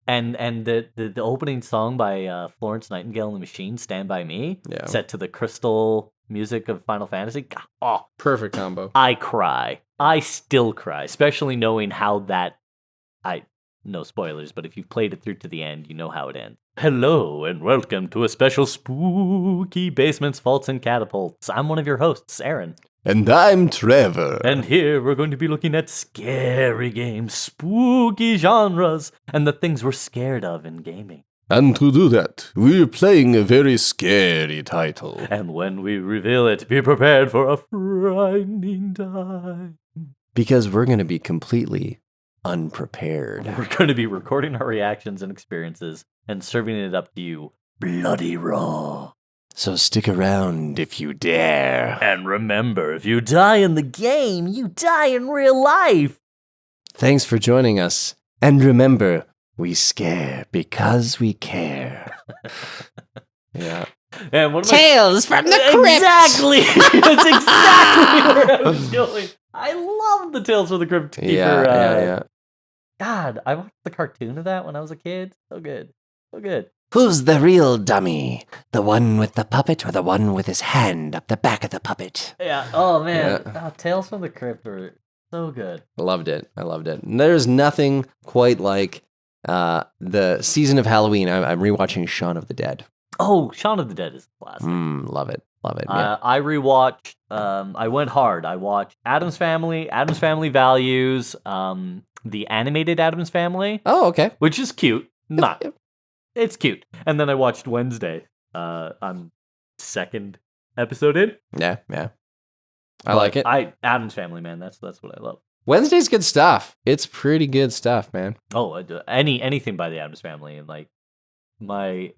And the opening song by Florence Nightingale and the Machine, "Stand By Me," set to the crystal music of Final Fantasy. Oh, perfect combo. I cry. I still cry, especially knowing how that. No spoilers, but if you've played it through to the end, you know how it ends. Hello and welcome to a special spooky Basements, Vaults, and Catapults. I'm one of your hosts, Aaron. And I'm Trevor. And here we're going to be looking at scary games, spooky genres, and the things we're scared of in gaming. And to do that, we're playing a very scary title. And when we reveal it, be prepared for a frightening time. Because we're going to be completely unprepared. We're going to be recording our reactions and experiences and serving it up to you bloody raw. So stick around if you dare. And remember, if you die in the game, you die in real life. Thanks for joining us. And remember, we scare because we care. Yeah. And what Tales from the Crypt. Exactly. That's exactly where I was going. I love the Tales from the Crypt Keeper. Yeah. God, I watched the cartoon of that when I was a kid. So good. So good. Who's the real dummy? The one with the puppet or the one with his hand up the back of the puppet? Yeah. Oh, man. Yeah. Tales from the Crypt were so good. I loved it. And there's nothing quite like the season of Halloween. I'm rewatching Shaun of the Dead. Oh, Shaun of the Dead is a classic. Love it. Yeah. I rewatched. I went hard. I watched Addams Family, Addams Family Values, the animated Addams Family. Oh, okay. Which is cute. It's cute. And then I watched Wednesday. I'm second episode in. Yeah. I like it. Addams Family, man. That's what I love. Wednesday's good stuff. It's pretty good stuff, man. Oh, anything by the Addams Family, and like my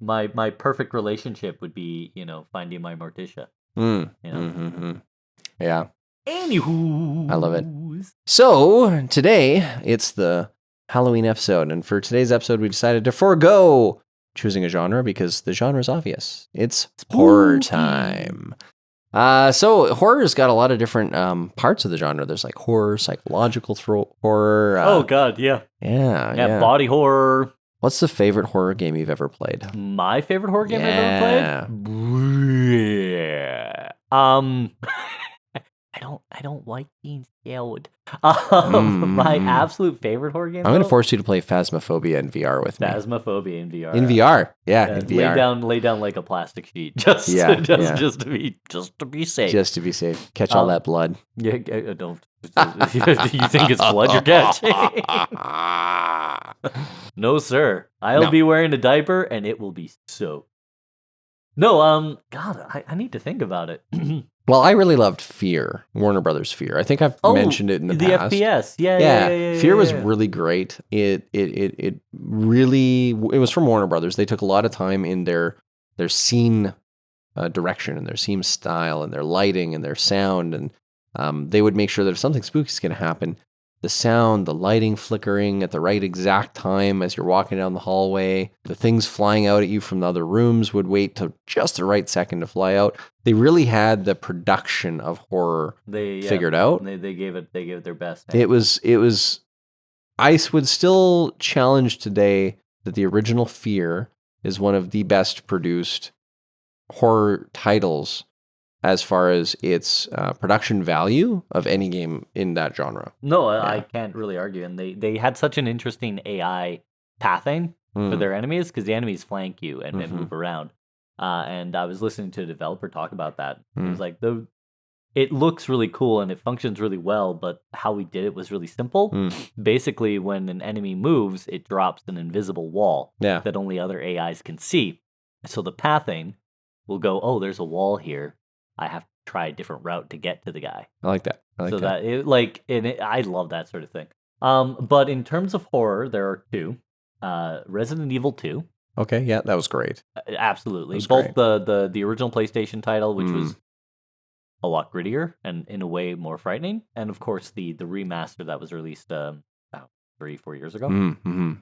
perfect relationship would be, finding my Morticia. Yeah. Anywho, I love it. So today it's the Halloween episode, and for today's episode, we decided to forego choosing a genre because the genre is obvious. It's horror time. So horror's got a lot of different parts of the genre. There's like horror, psychological horror. Oh God, yeah. Yeah. Body horror. What's the favorite horror game you've ever played? My favorite horror game I've ever played? I don't like being scared. My absolute favorite horror game. I'm going to force you to play Phasmophobia in VR with me. Phasmophobia in VR. In VR, yeah. In VR. Lay down like a plastic sheet, just to be safe. Just to be safe. Catch all that blood. Yeah, don't. You think it's blood you're catching? No, sir. I'll be wearing a diaper, and it will be soaked. No, God, I need to think about it. Well, I really loved Fear, Warner Brothers Fear. I think I've mentioned it in the past. The FPS, yeah. Fear was really great. It was from Warner Brothers. They took a lot of time in their scene direction and their scene style and their lighting and their sound, and they would make sure that if something spooky is going to happen, the sound, the lighting flickering at the right exact time as you're walking down the hallway, the things flying out at you from the other rooms would wait till just the right second to fly out. They really had the production of horror figured out. They gave it their best. It was. I would still challenge today that the original Fear is one of the best produced horror titles as far as its production value of any game in that genre. No, I can't really argue. And they had such an interesting AI pathing for their enemies, because the enemies flank you and move around. And I was listening to a developer talk about that. It was like, it looks really cool and it functions really well, but how we did it was really simple. Basically, when an enemy moves, it drops an invisible wall that only other AIs can see. So the pathing will go, oh, there's a wall here. I have to try a different route to get to the guy. I like that. I love that sort of thing. But in terms of horror, there are two. Resident Evil 2. Okay, yeah, that was great. Absolutely. Both the original PlayStation title, which was a lot grittier and in a way more frightening, and of course the remaster that was released 3-4 years ago.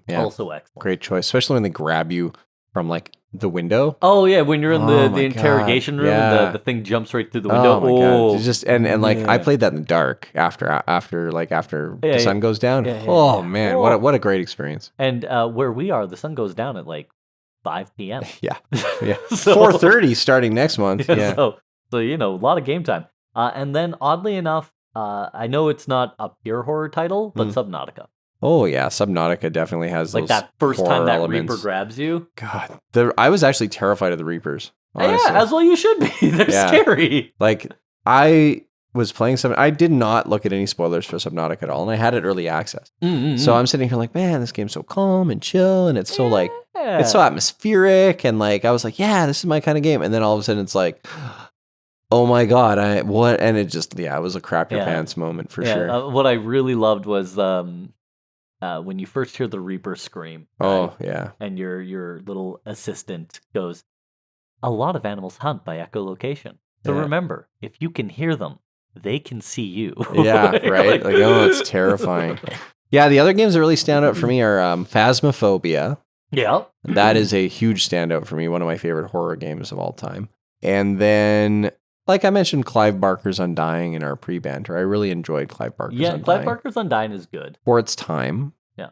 Yeah. Also excellent. Great choice, especially when they grab you from like the window. Oh yeah, when you're in Oh the my interrogation God, room yeah. and the thing jumps right through the window. Oh my God. It's just and like I man. played that in the dark after Yeah, the sun goes down. Yeah, Oh yeah. man, Oh. what a great experience. And where we are, the sun goes down at like 5 p.m. Yeah. Yeah. So- 4:30 starting next month. Yeah. So a lot of game time. And then oddly enough, I know it's not a pure horror title, but Subnautica. Oh yeah, Subnautica definitely has Like those that first time horror that elements. Reaper grabs you. God, I was actually terrified of the Reapers. Honestly. Yeah, as well you should be. They're Yeah. scary. Like I was playing I did not look at any spoilers for Subnautica at all, and I had it early access. So I'm sitting here like, man, this game's so calm and chill, and it's so like it's so atmospheric, and like I was like, yeah, this is my kind of game. And then all of a sudden it's like, oh my God, what? And it just it was a crap your pants moment for sure. What I really loved was when you first hear the Reaper scream. Oh right? yeah. And your little assistant goes, a lot of animals hunt by echolocation. So Yeah. remember, if you can hear them, they can see you. Yeah, right. Like, oh, it's terrifying. Yeah, the other games that really stand out for me are Phasmophobia. Yeah. That is a huge standout for me. One of my favorite horror games of all time. And then, like I mentioned, Clive Barker's Undying in our pre-banter. I really enjoyed Clive Barker's Undying. Clive Barker's Undying is good. For its time. Yeah.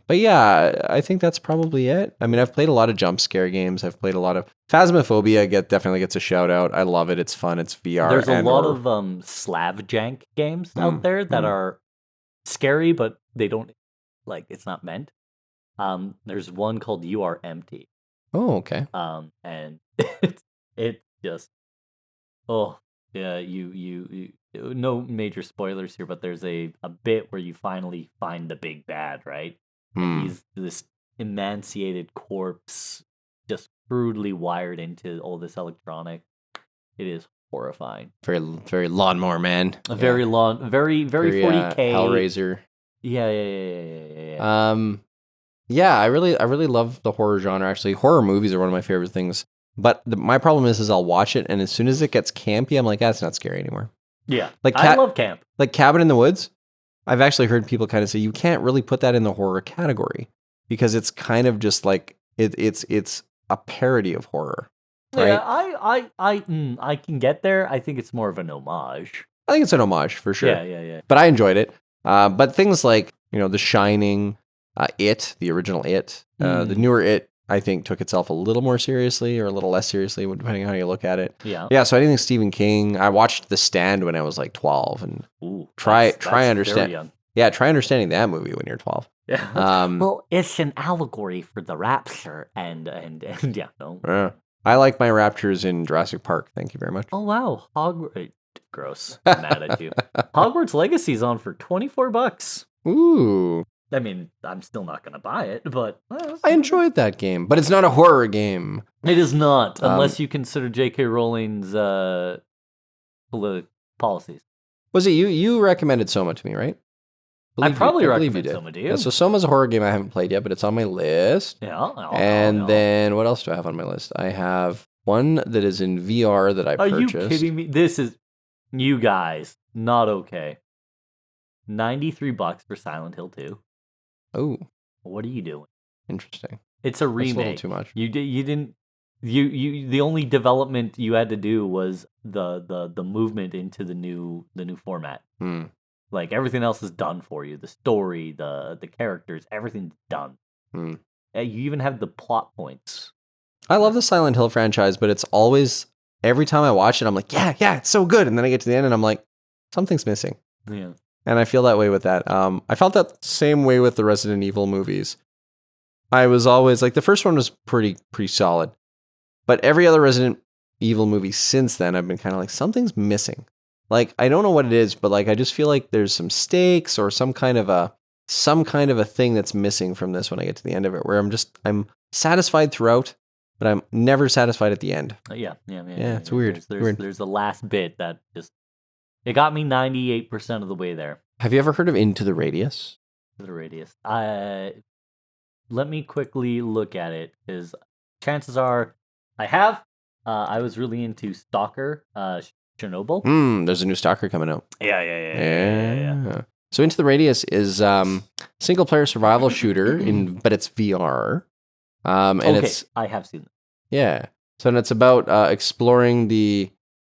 But yeah, I think that's probably it. I mean, I've played a lot of jump scare games. I've played a lot of Phasmophobia. Definitely gets a shout out. I love it. It's fun. It's VR. There's a lot of Slav jank games out there that are scary, but they don't it's not meant. There's one called You Are Empty. Oh, okay. And it's just you no major spoilers here, but there's a bit where you finally find the big bad, right? And he's this emaciated corpse, just crudely wired into all this electronic. It is horrifying. Very, very Lawnmower Man. Very long, very 40K. Hellraiser. Yeah. Yeah, I really love the horror genre. Actually, horror movies are one of my favorite things. But my problem is I'll watch it, and as soon as it gets campy, I'm like, that's not scary anymore. Yeah, like I love camp. Like Cabin in the Woods. I've actually heard people kind of say you can't really put that in the horror category because it's kind of just like it's a parody of horror. Right? Yeah, I can get there. I think it's more of an homage. I think it's an homage for sure. Yeah. But I enjoyed it. But things like The Shining, It, the original It, the newer It, I think took itself a little more seriously or a little less seriously, depending on how you look at it. Yeah. So anything Stephen King. I watched The Stand when I was like 12, and try understand. Yeah, try understanding that movie when you're 12. Yeah. Well, it's an allegory for the rapture, and yeah. No. I like my raptures in Jurassic Park. Thank you very much. Oh wow, Hogwarts. Gross. I'm mad at you. Hogwarts Legacy's on for $24. Ooh. I mean, I'm still not going to buy it, but I enjoyed that game, but it's not a horror game. It is not, unless you consider J.K. Rowling's policies. Was it you? You recommended Soma to me, right? I probably recommended Soma to you. Yeah, so Soma's a horror game I haven't played yet, but it's on my list. Yeah. Then what else do I have on my list? I have one that is in VR that I purchased. Are you kidding me? This is, you guys, not okay. $93 for Silent Hill 2. Oh, what are you doing? Interesting. It's a remake. That's a little too much. You didn't. The only development you had to do was the movement into the new format. Like everything else is done for you. The story, the characters, everything's done. You even have the plot points. I love the Silent Hill franchise, but it's always every time I watch it, I'm like, yeah, it's so good, and then I get to the end and I'm like, something's missing. Yeah. And I feel that way with that. I felt that same way with the Resident Evil movies. I was always like, the first one was pretty solid. But every other Resident Evil movie since then, I've been kind of like, something's missing. Like, I don't know what it is, but like, I just feel like there's some stakes or some kind of a thing that's missing from this when I get to the end of it, where I'm satisfied throughout, but I'm never satisfied at the end. Yeah. It's weird. There's the last bit that just, it got me 98% of the way there. Have you ever heard of Into the Radius? Into the Radius. Let me quickly look at it, because chances are I have. I was really into Stalker, Chernobyl. There's a new Stalker coming out. Yeah. So Into the Radius is single player survival shooter but it's VR. And it's I have seen it. yeah. So and it's about exploring the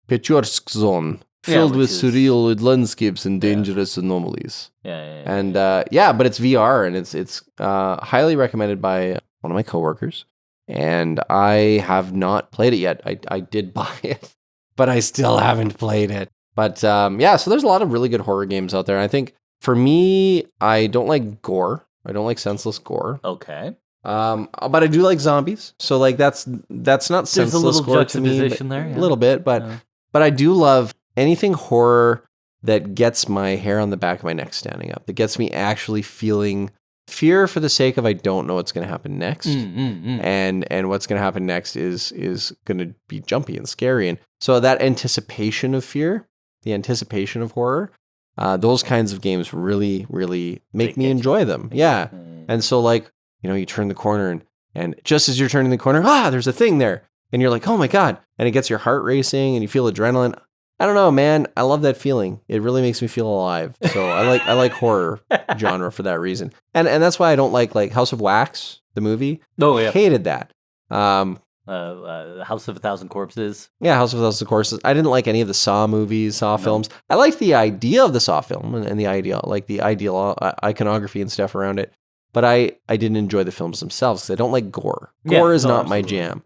Pechorsk zone, filled with surreal landscapes and dangerous anomalies. And but it's VR, and it's highly recommended by one of my coworkers. And I have not played it yet. I did buy it, but I still haven't played it. But so there's a lot of really good horror games out there. I think for me, I don't like gore. I don't like senseless gore. Okay. But I do like zombies. So like that's not senseless gore to me. There, a little bit, but I do love anything horror that gets my hair on the back of my neck standing up. That gets me actually feeling fear for the sake of I don't know what's going to happen next. And what's going to happen next is going to be jumpy and scary. And so that anticipation of fear, the anticipation of horror, those kinds of games really, really make me enjoy them. Yeah. And so like, you turn the corner and just as you're turning the corner, there's a thing there. And you're like, oh my God. And it gets your heart racing and you feel adrenaline. I don't know, man. I love that feeling. It really makes me feel alive. So I like horror genre for that reason. And that's why I don't like House of Wax, the movie. Oh yeah. Hated that. House of a Thousand Corpses. Yeah, House of a Thousand Corpses. I didn't like any of the Saw movies, Saw films. I liked the idea of the Saw film and the ideal iconography and stuff around it. But I didn't enjoy the films themselves because I don't like gore. Gore is not my jam.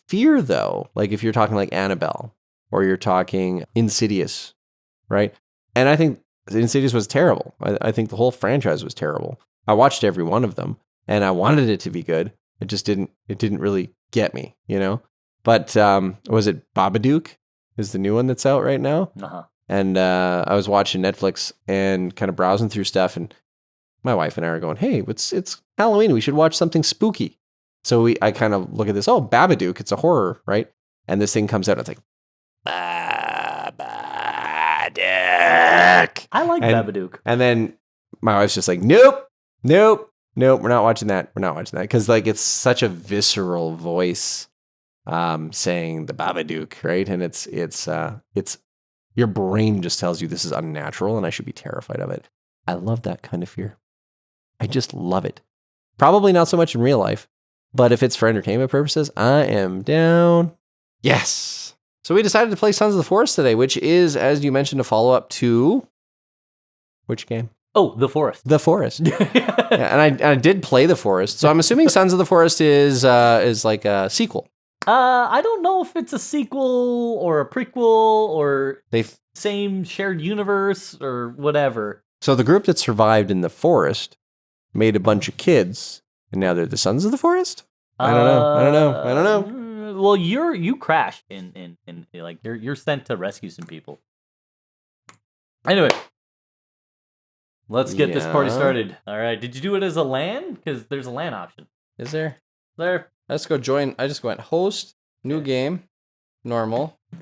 Fear, though, like if you're talking like Annabelle or you're talking Insidious, right? And I think Insidious was terrible. I think the whole franchise was terrible. I watched every one of them and I wanted it to be good. It just didn't really get me, But was it Babadook is the new one that's out right now? Uh-huh. And I was watching Netflix and kind of browsing through stuff and my wife and I are going, hey, it's Halloween. We should watch something spooky. So I kind of look at this. Oh, Babadook. It's a horror, right? And this thing comes out. And it's like, Babadook. I like Babadook. And then my wife's just like, nope. We're not watching that. Because like it's such a visceral voice saying the Babadook, right? And it's your brain just tells you this is unnatural and I should be terrified of it. I love that kind of fear. I just love it. Probably not so much in real life, but if it's for entertainment purposes, I am down. Yes. So we decided to play Sons of the Forest today, which is, as you mentioned, a follow-up to which game? Oh, The Forest. The Forest. Yeah, and I did play The Forest, so I'm assuming Sons of the Forest is like a sequel. I don't know if it's a sequel or a prequel or same shared universe or whatever. So the group that survived in the forest made a bunch of kids, and now they're the Sons of the Forest? I don't know. Well, you crash in like you're sent to rescue some people. Anyway, let's get this party started. All right. Did you do it as a LAN? Because there's a LAN option. Is there? Let's go join. I just went host, new game, normal. You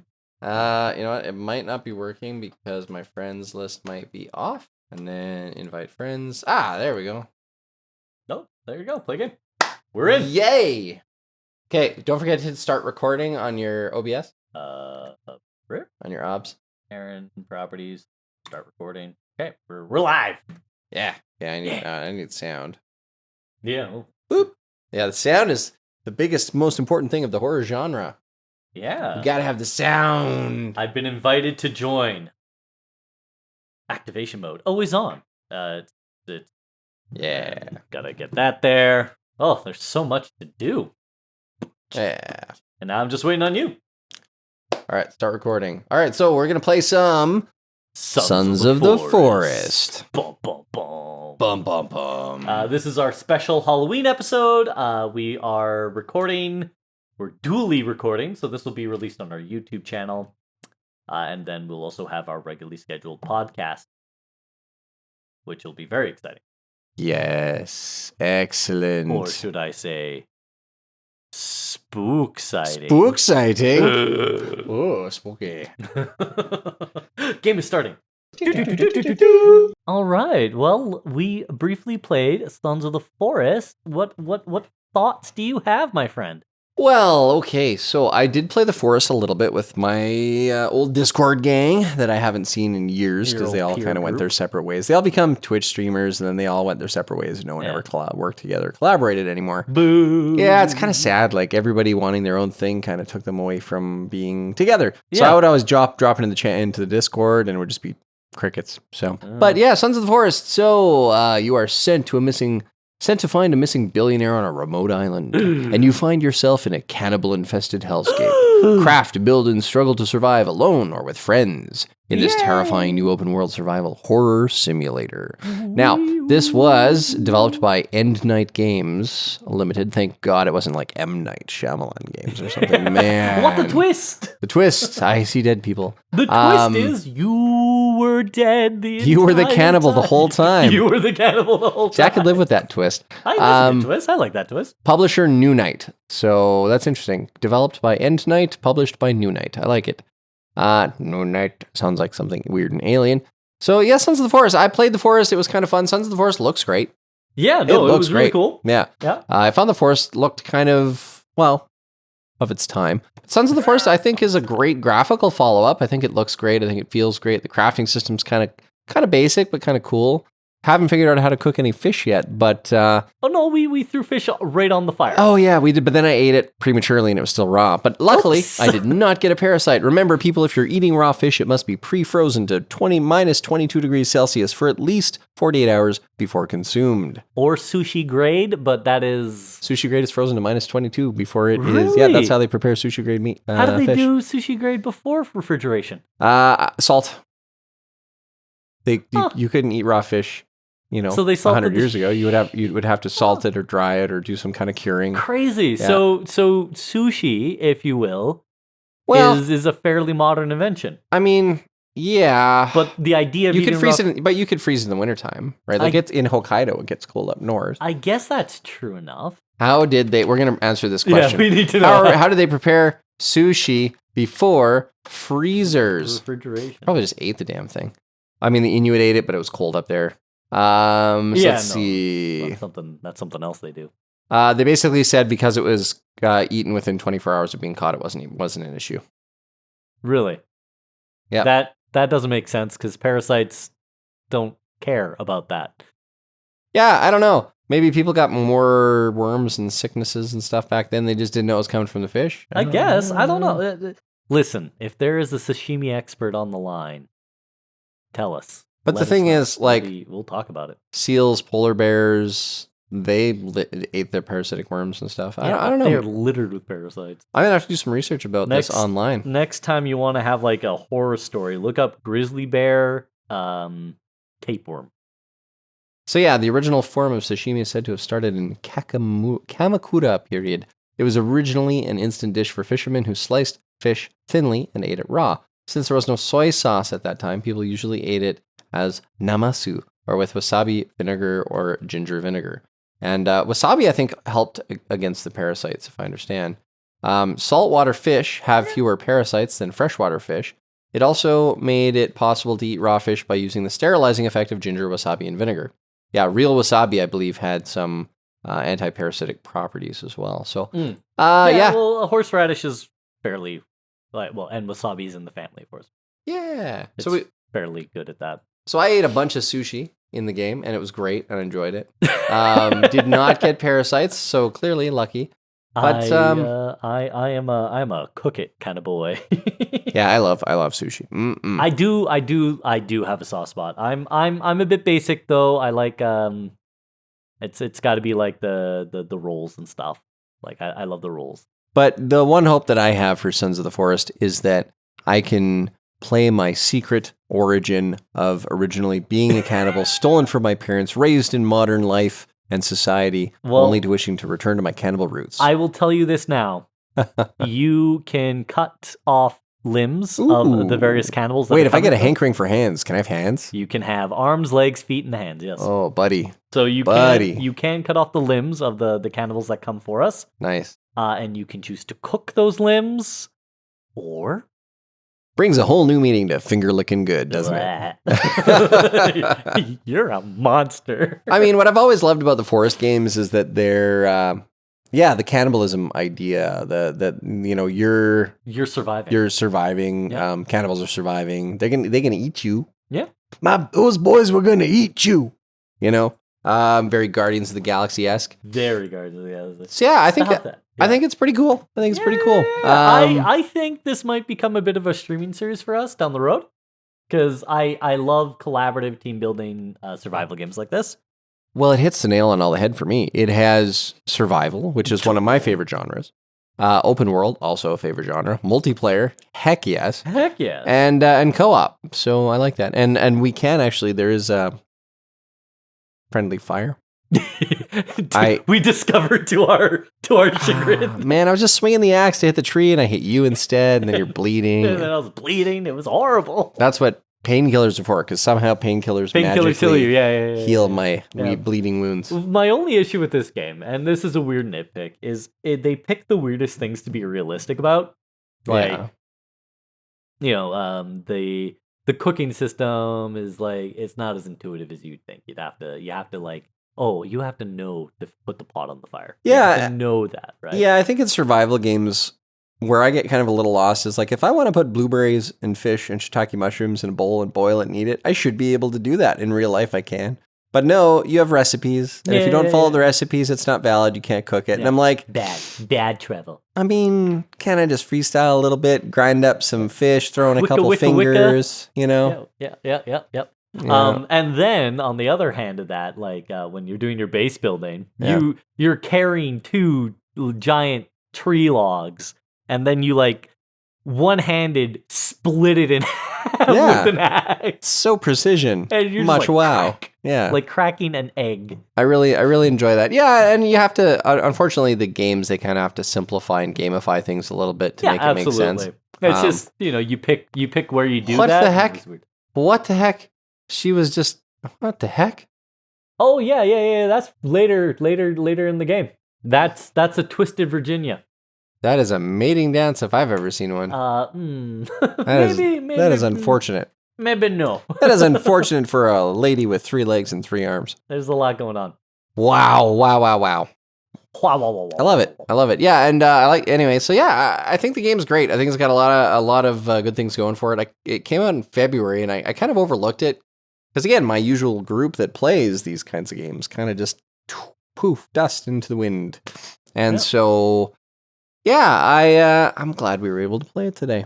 know what? It might not be working because my friends list might be off. And then invite friends. There we go. No, there you go. Play game. We're in. Yay! Okay, don't forget to hit start recording on your OBS. Where? On your OBS. Aaron, properties, start recording. Okay, we're live. Yeah, I need sound. Yeah. Boop. Yeah, the sound is the biggest, most important thing of the horror genre. Yeah. You gotta have the sound. I've been invited to join. Activation mode. Always on. Yeah. Gotta get that there. Oh, there's so much to do. Yeah. And now I'm just waiting on you. All right, start recording. All right, so we're going to play some Sons of the Forest. Bum, bum, bum. Bum, bum, bum. This is our special Halloween episode. We are recording. We're dually recording, so this will be released on our YouTube channel. And then we'll also have our regularly scheduled podcast, which will be very exciting. Yes, excellent. Or should I say, spook-sighting. Spook-sighting? Oh, spooky. Game is starting. All right. Well, we briefly played Sons of the Forest. What thoughts do you have, my friend? Well, okay, so I did play the forest a little bit with my old Discord gang that I haven't seen in years Your because they old all peer kind of went group. their separate ways. They all become Twitch streamers, and then they all went their separate ways. No one Yeah. ever worked together, collaborated anymore. Boo. Yeah, it's kind of sad. Like everybody wanting their own thing kind of took them away from being together. So Yeah. I would always drop it in the into the Discord, and it would just be crickets. So, but yeah, Sons of the Forest. So you are sent to find a missing billionaire on a remote island, and you find yourself in a cannibal-infested hellscape. Craft, build, and struggle to survive alone or with friends in this terrifying new open-world survival horror simulator. Now, this was developed by End Night Games Limited. Thank God it wasn't like M. Night Shyamalan Games or something. Man, What the twist? The twist. I see dead people. The twist is you were dead the You were the entire cannibal the time. whole time. You were the cannibal the whole time. Jack could live with that twist. I like twist. I like that twist. Publisher New Night. So that's interesting. Developed by End Night, published by New Night. I like it. New Night sounds like something weird and alien. So yeah, Sons of the Forest. I played the Forest. It was kind of fun. Sons of the Forest looks great. Yeah, no, it looks was really great. cool. Yeah. Yeah. I found the Forest looked kind of, well, of its time. Sons of the Forest, I think, is a great graphical follow-up. I think it looks great. I think it feels great. The crafting system's kind of basic, but kind of cool. Haven't figured out how to cook any fish yet, but... Oh, no, we threw fish right on the fire. Oh, yeah, we did, but then I ate it prematurely and it was still raw. But luckily, Oops. I did not get a parasite. Remember, people, if you're eating raw fish, it must be pre-frozen to minus 22 degrees Celsius for at least 48 hours before consumed. Or sushi grade, but that is... Sushi grade is frozen to minus 22 before it is... Really? Yeah, that's how they prepare sushi grade meat. How do they fish. do sushi grade before refrigeration? Salt. You couldn't eat raw fish, So they salted 100 the years ago. You would have to salt it or dry it or do some kind of curing. Crazy. Yeah. So sushi, if you will, Well, is a fairly modern invention. I mean, yeah. But the idea of you eating could freeze raw- it, but you could freeze in the wintertime, right? Like it's in Hokkaido, it gets cold up north. I guess that's true enough. How did they? We're going to answer this question. Yeah, we need to know. How did they prepare sushi before freezers? Refrigeration. Probably just ate the damn thing. I mean, the Inuit ate it, but it was cold up there. Let's see. That's something else they do. They basically said because it was eaten within 24 hours of being caught, it wasn't an issue. Really? Yeah. That doesn't make sense because parasites don't care about that. Yeah, I don't know. Maybe people got more worms and sicknesses and stuff back then. They just didn't know it was coming from the fish. I guess. I don't know. Listen, if there is a sashimi expert on the line, tell us. But the thing is, like, we'll talk about it. seals, polar bears, they ate their parasitic worms and stuff. I don't know. They're littered with parasites. I'm going to have to do some research about this online. Next time you want to have like a horror story, look up grizzly bear, tapeworm. So yeah, the original form of sashimi is said to have started in Kamakura period. It was originally an instant dish for fishermen who sliced fish thinly and ate it raw. Since there was no soy sauce at that time, people usually ate it as namasu, or with wasabi vinegar or ginger vinegar. And wasabi, I think, helped against the parasites, if I understand. Saltwater fish have fewer parasites than freshwater fish. It also made it possible to eat raw fish by using the sterilizing effect of ginger, wasabi, and vinegar. Yeah, real wasabi, I believe, had some anti-parasitic properties as well. So, yeah. Well, a horseradish is fairly, and wasabi's in the family, of course. Yeah. It's fairly good at that. So I ate a bunch of sushi in the game, and it was great, and I enjoyed it. Did not get parasites, so clearly lucky. But I am a cook it kind of boy. Yeah, I love sushi. Mm-mm. I do have a soft spot. I'm a bit basic though. I like it's got to be like the rolls and stuff. Like I love the rolls. But the one hope that I have for Sons of the Forest is that I can play my secret origin of originally being a cannibal, stolen from my parents, raised in modern life and society, only to wishing to return to my cannibal roots. I will tell you this now. You can cut off limbs of the various cannibals. Wait, if I get a hankering for hands, can I have hands? You can have arms, legs, feet, and hands, yes. Oh, buddy. So you can cut off the limbs of the cannibals that come for us. Nice. And you can choose to cook those limbs, or... Brings a whole new meaning to finger licking good, doesn't it? You're a monster. I mean, what I've always loved about the Forest games is that they're Yeah, the cannibalism idea, that You're surviving. you're surviving. Yeah. Cannibals are surviving. They're gonna eat you. Yeah. Those boys were gonna eat you. You know, very Guardians of the Galaxy esque. Very guarded. So yeah, I think Stop that. I think it's pretty cool. I think it's pretty cool. I think this might become a bit of a streaming series for us down the road because I love collaborative team building survival games like this. Well, it hits the nail on all the head for me. It has survival, which is one of my favorite genres. Open world, also a favorite genre. Multiplayer, heck yes. Heck yes. And co-op. So I like that. And we can actually, there is a friendly fire. We discovered to our chagrin. Man, I was just swinging the axe to hit the tree and I hit you instead, and then you're bleeding. And then I was bleeding. It was horrible. That's what painkillers are for, because somehow painkillers magically kill you. Yeah. heal my bleeding wounds. My only issue with this game, and this is a weird nitpick, is they pick the weirdest things to be realistic about. Like, the cooking system is like, it's not as intuitive as you'd think. You have to like, you have to know to put the pot on the fire. Yeah, you have to know that, right? Yeah, I think in survival games, where I get kind of a little lost is like, if I want to put blueberries and fish and shiitake mushrooms in a bowl and boil it and eat it, I should be able to do that. In real life, I can. But no, you have recipes. And if you don't follow the recipes, it's not valid. You can't cook it. And I'm like, bad travel. I mean, can I just freestyle a little bit, grind up some fish, throw in a couple fingers, you know? Yeah. And then on the other hand of that, like when you're doing your base building, you're carrying 2 giant tree logs, and then you like one-handed split it in half with an axe. So precision. And you're much just like, wow. Crack, yeah. like cracking an egg. I really enjoy that. Yeah, and you have to, unfortunately, the games, they kind of have to simplify and gamify things a little bit to make it make sense. It's just, you pick where you do what that. The heck? What the heck? She was just, what the heck? Oh yeah. That's later in the game. That's a Twisted Virginia. That is a mating dance if I've ever seen one. That is unfortunate. Maybe no. That is unfortunate for a lady with 3 legs and 3 arms. There's a lot going on. Wow. I love it. Yeah, and I like, anyway, so yeah, I think the game's great. I think it's got a lot of good things going for it. It came out in February, and I kind of overlooked it. Because again, my usual group that plays these kinds of games kind of just poof, dust into the wind. And so, yeah, I'm glad we were able to play it today.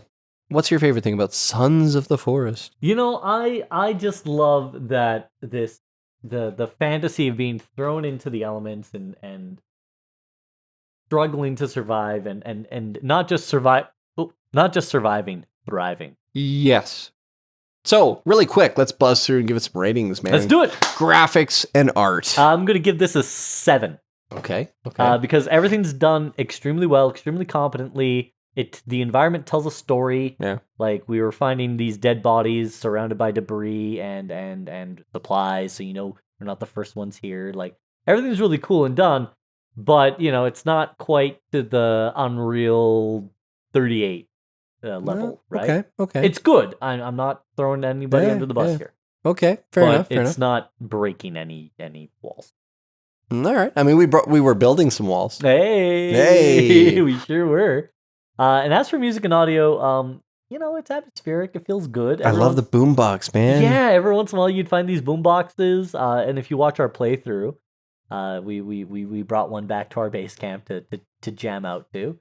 What's your favorite thing about Sons of the Forest? I just love that the fantasy of being thrown into the elements and struggling to survive and not just surviving, thriving. Yes. So, really quick, let's buzz through and give it some ratings, man. Let's do it. Graphics and art. I'm going to give this a 7. Okay. Because everything's done extremely well, extremely competently. The environment tells a story. Yeah. Like, we were finding these dead bodies surrounded by debris and supplies, so we're not the first ones here. Like, everything's really cool and done, but it's not quite to the Unreal 38 level, right? Okay. It's good. I'm not throwing anybody under the bus here. Okay, fair enough. It's not breaking any walls. All right. I mean, we were building some walls. Hey, we sure were. And as for music and audio, it's atmospheric. It feels good. I love the boombox, man. Yeah, every once in a while you'd find these boomboxes. And if you watch our playthrough, we brought one back to our base camp to jam out to.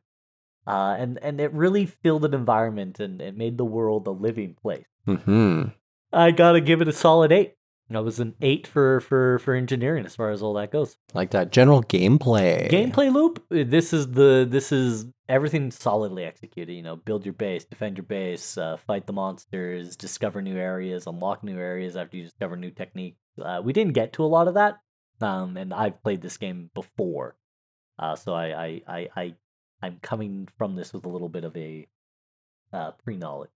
And it really filled an environment and it made the world a living place. Mm-hmm. I gotta give it a solid 8. That was an 8 for engineering as far as all that goes. Like that general gameplay. Gameplay loop. This is everything solidly executed. Build your base, defend your base, fight the monsters, discover new areas, unlock new areas after you discover new techniques. We didn't get to a lot of that, and I've played this game before, so I'm coming from this with a little bit of a pre-knowledge.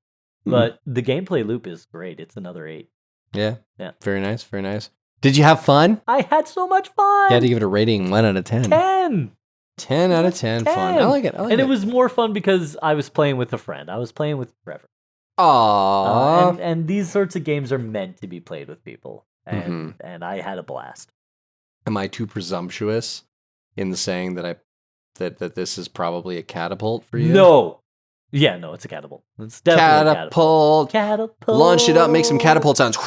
But the gameplay loop is great. It's another 8. Yeah. Very nice. Did you have fun? I had so much fun. You had to give it a rating 1 out of 10. 10. 10 out of 10. Fun. I like it. And it was more fun because I was playing with a friend. I was playing with Trevor. Aww. And these sorts of games are meant to be played with people. And I had a blast. Am I too presumptuous in saying that I that this is probably a catapult for you? No. Yeah, no, it's a catapult. It's definitely catapult. a catapult. Catapult. Launch it up, make some catapult sounds.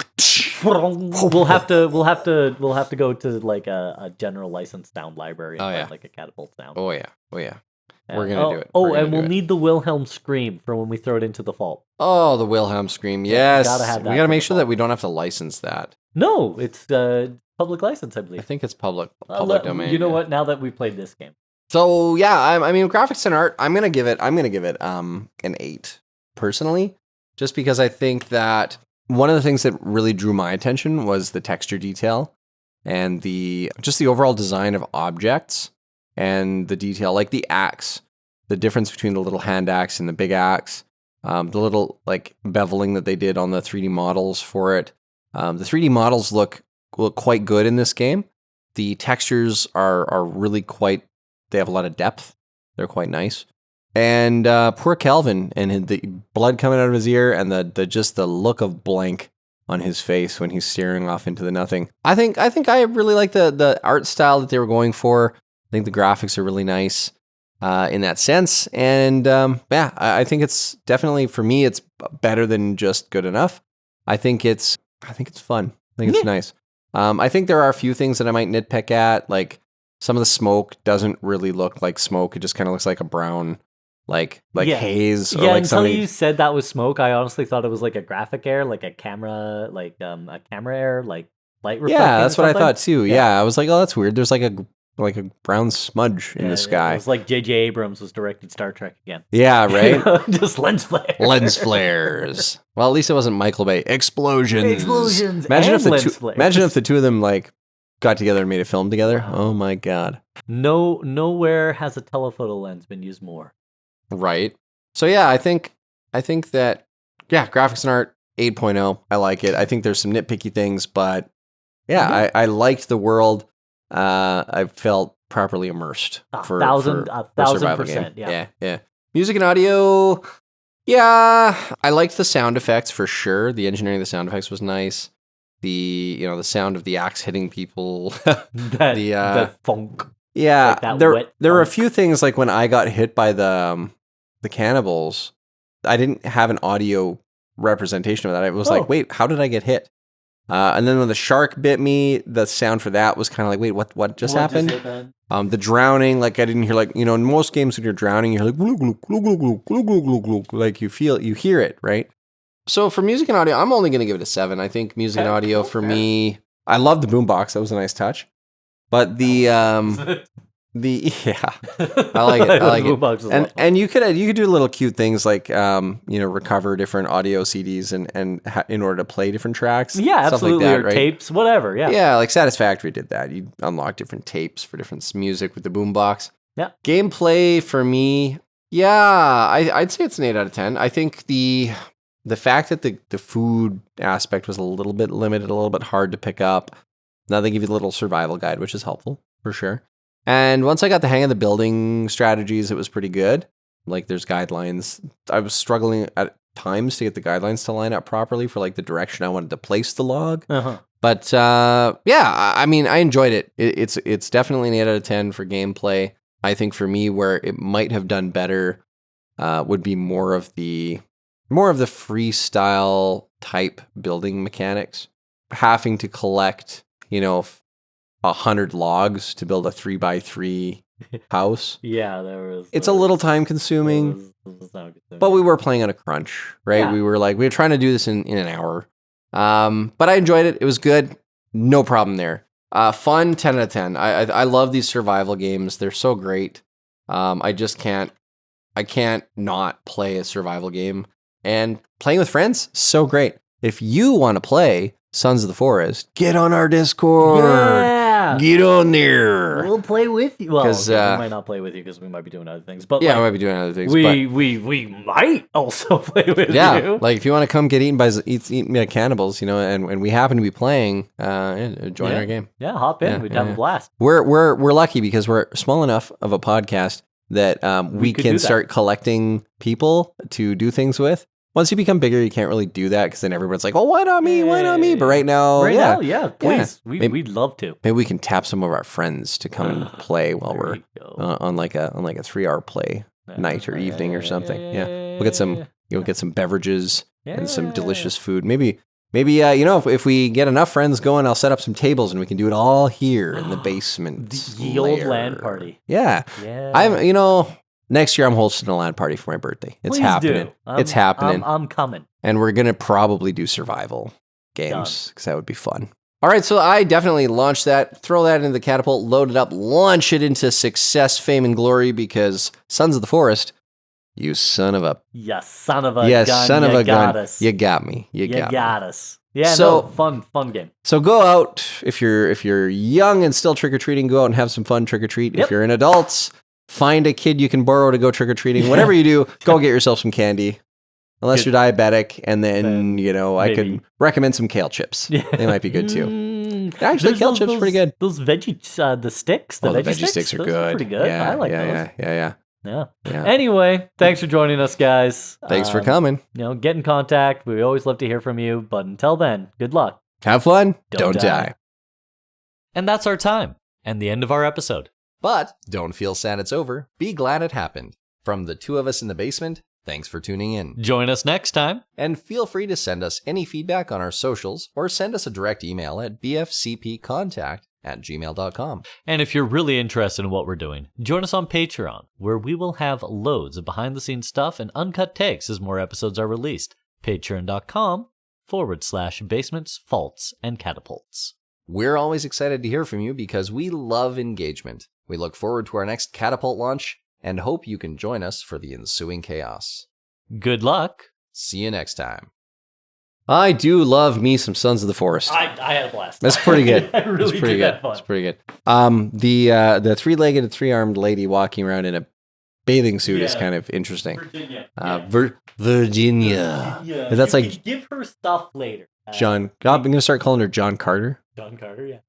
We'll have to go to like a general license sound library and find like a catapult sound. Oh yeah. We're gonna do it. And we'll need the Wilhelm scream for when we throw it into the vault. Oh, the Wilhelm scream. Yes. Gotta have that we gotta for make the sure vault. that we don't have to license that. No, it's public license, I believe. I think it's public domain. You know what? Now that we played this game. So yeah, I mean, graphics and art, I'm gonna give it an 8 personally, just because I think that one of the things that really drew my attention was the texture detail and the overall design of objects and the detail, like the axe, the difference between the little hand axe and the big axe, the little like beveling that they did on the 3D models for it. The 3D models look quite good in this game. The textures are really quite. They have a lot of depth. They're quite nice. And poor Calvin and the blood coming out of his ear and the look of blank on his face when he's staring off into the nothing. I think I really like the art style that they were going for. I think the graphics are really nice in that sense. And I think it's definitely, for me, it's better than just good enough. I think it's fun. I think it's nice. I think there are a few things that I might nitpick at, like some of the smoke doesn't really look like smoke. It just kind of looks like a brown, like haze. Or yeah, like until you said that was smoke, I honestly thought it was like a graphic error, like a camera error, like light reflecting. Yeah, that's or what I something. thought too. Yeah, I was like, oh, that's weird. There's like a brown smudge in the sky. It was like J.J. Abrams was directing Star Trek again. Yeah, right? Just lens flares. Lens flares. Well, at least it wasn't Michael Bay. Explosions. Explosions. Imagine and if lens flares. imagine if the two of them like got together and made a film together. Wow. Oh my god. Nowhere has a telephoto lens been used more. Right. So yeah, I think that graphics and art 8.0. I like it. I think there's some nitpicky things, but yeah, I liked the world. I felt properly immersed for a survival game. Yeah. Music and audio. Yeah, I liked the sound effects for sure. The engineering of the sound effects was nice. The sound of the axe hitting people. that funk. Yeah, Like that there wet were a funk. few things like when I got hit by the cannibals, I didn't have an audio representation of that. It was like, wait, how did I get hit? And then when the shark bit me, the sound for that was kind of like, wait, what just happened? The drowning, like I didn't hear, like, in most games when you're drowning, you're like, glug, glug, glug, glug, glug, glug, glug, glug, glug, like you hear it, right? So for music and audio, I'm only going to give it a 7. I think music and audio for me, I love the boombox. That was a nice touch. But I like it. And you could do little cute things like recover different audio CDs and in order to play different tracks. Yeah, stuff absolutely. like that, Or right? tapes, whatever. Yeah. Yeah, like Satisfactory did that. You unlock different tapes for different music with the boombox. Yeah. Gameplay for me, I'd say it's an 8 out of 10. I think the fact that the food aspect was a little bit limited, a little bit hard to pick up. Now they give you the little survival guide, which is helpful for sure. And once I got the hang of the building strategies, it was pretty good. Like there's guidelines. I was struggling at times to get the guidelines to line up properly for like the direction I wanted to place the log. Uh-huh. But I mean, I enjoyed it. It's definitely an 8 out of 10 for gameplay. I think for me, where it might have done better would be more of the freestyle type building mechanics, having to collect 100 logs to build a 3x3 house. Yeah, there was. It's a little time consuming, but we were playing on a crunch, right? Yeah. We were trying to do this in an hour. But I enjoyed it. It was good. No problem there. Fun, 10 out of 10. I love these survival games. They're so great. I can't not play a survival game. And playing with friends, so great. If you want to play Sons of the Forest, get on our Discord. Yeah. Get on there. We'll play with you. Well, 'Cause, we might not play with you because we might be doing other things. But Yeah, like, we might be doing other things. we might also play with you. Like if you want to come get eaten by cannibals, and we happen to be playing, join our game. Yeah, hop in. We'd have a blast. We're lucky because we're small enough of a podcast that we could can do that. start collecting people to do things with. once you become bigger, you can't really do that because then everyone's like, "Oh, why not me? Why not me?" But right now, please, we'd love to. Maybe we can tap some of our friends to come and play while we're on like a 3-hour play night or evening or something. Yeah, we'll get some beverages and some delicious food. Maybe if we get enough friends going, I'll set up some tables and we can do it all here in the basement. The old LAN party. Yeah. Next year I'm hosting a LAN party for my birthday. It's happening. It's happening. I'm coming. And we're going to probably do survival games because that would be fun. All right, so I definitely launched that, throw that into the catapult, load it up, launch it into success, fame, and glory because Sons of the Forest, you son of a... You son of a gun. Us. You got me. You got us. Yeah, so, fun game. So go out, if you're young and still trick-or-treating, go out and have some fun trick-or-treat. Yep. If you're an adult, find a kid you can borrow to go trick-or-treating. Whatever you do, go get yourself some candy. Unless you're diabetic, and then I could recommend some kale chips. They might be good too. Actually, kale chips are pretty good. Those veggie, the sticks, the veggie sticks are good. Are pretty good. Yeah, I like those. Yeah. Anyway, thanks for joining us, guys. Thanks for coming. Get in contact. We always love to hear from you. But until then, good luck. Have fun. Don't die. And that's our time and the end of our episode. But don't feel sad it's over. Be glad it happened. From the two of us in the basement, thanks for tuning in. Join us next time. And feel free to send us any feedback on our socials or send us a direct email at bfcpcontact@gmail.com. And if you're really interested in what we're doing, join us on Patreon, where we will have loads of behind-the-scenes stuff and uncut takes as more episodes are released. Patreon.com/basements, faults, and catapults. We're always excited to hear from you because we love engagement. We look forward to our next catapult launch and hope you can join us for the ensuing chaos. Good luck. See you next time. I do love me some Sons of the Forest. I had a blast. That's pretty good. I really That's pretty did good. have fun. That's pretty good. The three-legged and three-armed lady walking around in a bathing suit is kind of interesting. Virginia. Virginia. That's like give her stuff later. John. I'm going to start calling her John Carter. John Carter, yeah.